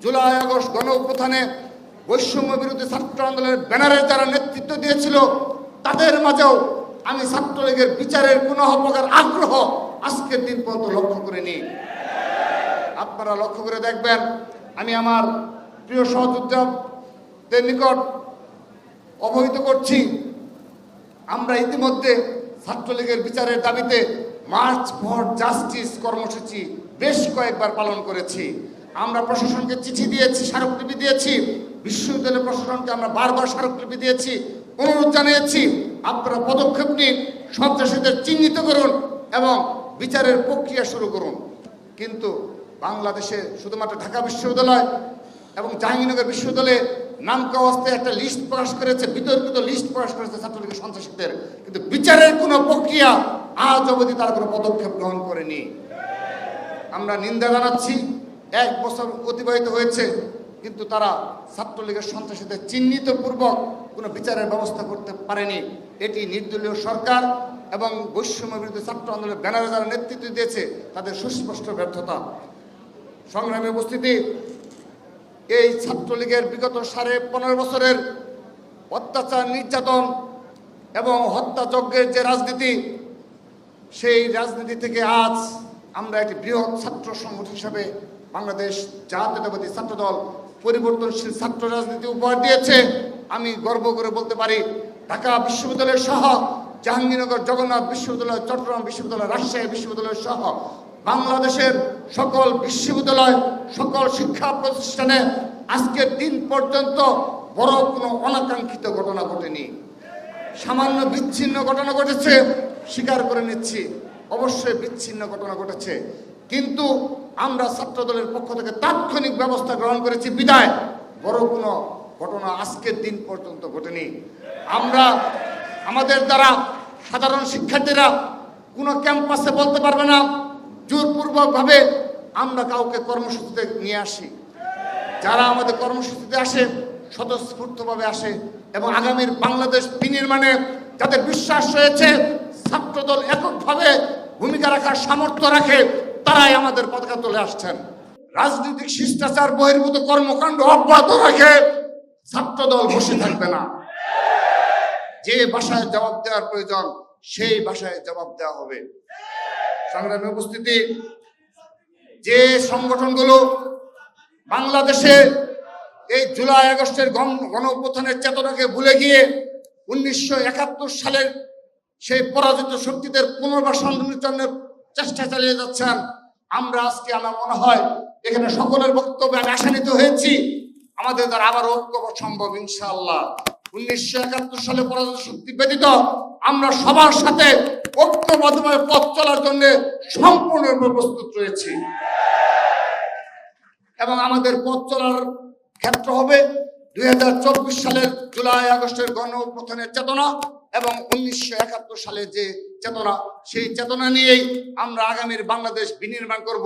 July August গণ অভ্যুত্থানে বৈষম্য বিরোধী ছাত্র আন্দোলনের ব্যানারে যারা নেতৃত্ব দিয়েছিল তাদের মাঝেও আমি ছাত্রলীগের বিচারের কোনো প্রকার আগ্রহ আজকের দিন পর্যন্ত লক্ষ্য করিনি। আপনারা লক্ষ্য করে দেখবেন, আমি আমার প্রিয় সহযোদ্ধাদের নিকট অবহিত করছি, আমরা ইতিমধ্যে ছাত্রলীগের বিচারের দাবিতে মার্চ ফর জাস্টিস কর্মসূচি বেশ কয়েকবার পালন করেছি। আমরা প্রশাসনকে চিঠি দিয়েছি, স্মারকলিপি দিয়েছি, বিশ্ববিদ্যালয় প্রশাসনকে আমরা বারবার স্মারকলিপি দিয়েছি, অনুরোধ জানিয়েছি আপনারা পদক্ষেপ নিন, সন্ত্রাসীদের চিহ্নিত করুন এবং বিচারের প্রক্রিয়া শুরু করুন। কিন্তু বাংলাদেশে শুধুমাত্র ঢাকা বিশ্ববিদ্যালয় এবং জাহাঙ্গীরনগর বিশ্ববিদ্যালয়ে নাম কাওয়াস্তে একটা লিস্ট প্রকাশ করেছে, বিতর্কিত লিস্ট প্রকাশ করেছে ছাত্রলীগের সন্ত্রাসীদের, কিন্তু বিচারের কোনো প্রক্রিয়া আজ অবধি তারা কোনো পদক্ষেপ গ্রহণ করেনি। আমরা নিন্দা জানাচ্ছি, 1 বছর অতিবাহিত হয়েছে কিন্তু তারা ছাত্রলীগের সন্ত্রাসীদের চিহ্নিতপূর্বক কোনো বিচারের ব্যবস্থা করতে পারেনি। এটি নির্দলীয় সরকার এবং বৈষম্য বিরোধী ছাত্র আন্দোলনের ব্যানারে যারা নেতৃত্ব দিয়েছে তাদের সুস্পষ্ট ব্যর্থতা। সংগ্রামী উপস্থিতি, এই ছাত্রলীগের বিগত 15.5 বছরের অত্যাচার, নির্যাতন এবং হত্যাযজ্ঞের যে রাজনীতি, সেই রাজনীতি থেকে আজ আমরা একটি বৃহৎ ছাত্র সংগঠন হিসাবে বাংলাদেশ জাতীয়তাবাদী ছাত্রদল পরিবর্তনশীল ছাত্র রাজনীতি উপহার দিয়েছে। আমি গর্ব করে বলতে পারি, ঢাকা বিশ্ববিদ্যালয় সহ জাহাঙ্গীরনগর জগন্নাথ বিশ্ববিদ্যালয়, চট্টগ্রাম বিশ্ববিদ্যালয়, রাজশাহী বিশ্ববিদ্যালয় সহ বাংলাদেশের সকল বিশ্ববিদ্যালয়, সকল শিক্ষা প্রতিষ্ঠানে আজকের দিন পর্যন্ত বড় কোনো অনাকাঙ্ক্ষিত ঘটনা ঘটেনি। সামান্য বিচ্ছিন্ন ঘটনা ঘটেছে, স্বীকার করে নিচ্ছি, অবশ্যই বিচ্ছিন্ন ঘটনা ঘটেছে, কিন্তু আমরা ছাত্রদলের পক্ষ থেকে তাৎক্ষণিক ব্যবস্থা গ্রহণ করেছি বিদায় বড় কোনো ঘটনা আজকের দিন পর্যন্ত ঘটেনি। আমরা আমাদের দ্বারা সাধারণ শিক্ষার্থীরা কোনো ক্যাম্পাসে বলতে পারবে না জোরপূর্বকভাবে আমরা কাউকে কর্মসূচিতে নিয়ে আসি। যারা আমাদের কর্মসূচিতে আসে স্বতঃস্ফূর্তভাবে আসে এবং আগামীর বাংলাদেশ বিনির্মাণে যাদের বিশ্বাস রয়েছে, ছাত্রদল এককভাবে ভূমিকা রাখার সামর্থ্য রাখে, তারাই আমাদের পতাকা তুলে আসছেন। রাজনৈতিক শিষ্টাচার বহির্ভূত কর্মকাণ্ড অব্যাহত রাখে ছাত্রদল বসে থাকবে না। যে ভাষায় জবাব দেওয়ার প্রয়োজন সেই ভাষায় জবাব দেওয়া হবে। সংগ্রামী উপস্থিতি, যে সংগঠনগুলো বাংলাদেশে এই জুলাই আগস্টের গণ অভ্যুত্থানের চেতনাকে ভুলে গিয়ে 1971 সালের সেই পরাজিত শক্তিদের পুনর্বাসনের জন্য চেষ্টা চালিয়ে যাচ্ছেন, আমরা আজকে আমার মনে হয় এখানে সকলের বক্তব্যে আমি আশান্বিত হয়েছি, আমাদের দ্বারা আবার ঐক্য সম্ভব ইনশাআল্লাহ। 1971 সালে পরাজিত শক্তি ব্যতীত আমরা সবার সাথে ঐক্যবদ্ধভাবে পথ চলার জন্য সম্পূর্ণরূপে প্রস্তুত রয়েছি এবং আমাদের পথ চলার ক্ষেত্র হবে 2024 সালের জুলাই আগস্টের গণ অভ্যুত্থানের চেতনা এবং 1971 সালে যে চেতনা, সেই চেতনা নিয়েই আমরা আগামীর বাংলাদেশ বিনির্মাণ করব।